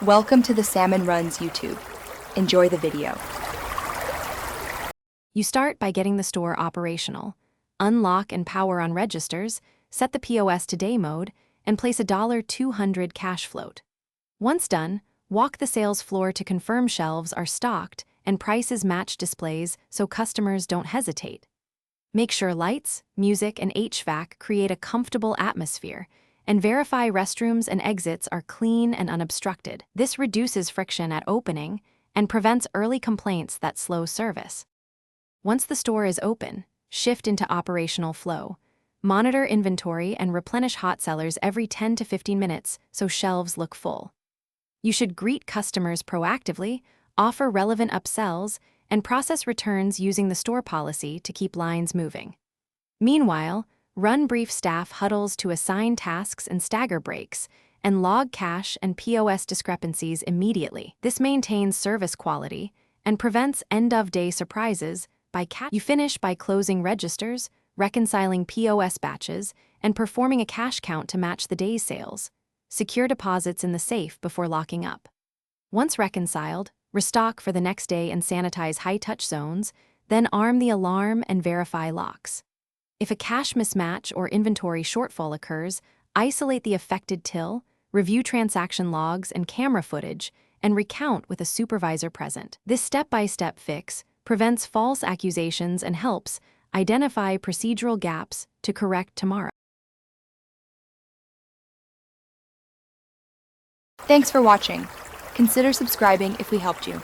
Welcome to the Salmon Runs YouTube. Enjoy the video. You start by getting the store operational. Unlock and power on registers, set the POS to day mode, and place a $200 cash float. Once done, walk the sales floor to confirm shelves are stocked and prices match displays so customers don't hesitate. Make sure lights, music, and HVAC create a comfortable atmosphere, and verify restrooms and exits are clean and unobstructed. This reduces friction at opening and prevents early complaints that slow service. Once the store is open, shift into operational flow. Monitor inventory and replenish hot sellers every 10 to 15 minutes so shelves look full. You should greet customers proactively, offer relevant upsells, and process returns using the store policy to keep lines moving. Meanwhile, run brief staff huddles to assign tasks and stagger breaks, and log cash and POS discrepancies immediately. This maintains service quality and prevents end-of-day surprises by You finish by closing registers, reconciling POS batches, and performing a cash count to match the day's sales. Secure deposits in the safe before locking up. Once reconciled, restock for the next day and sanitize high-touch zones, then arm the alarm and verify locks. If a cash mismatch or inventory shortfall occurs, isolate the affected till, review transaction logs and camera footage, and recount with a supervisor present. This step-by-step fix prevents false accusations and helps identify procedural gaps to correct tomorrow. Thanks for watching. Consider subscribing if we helped you.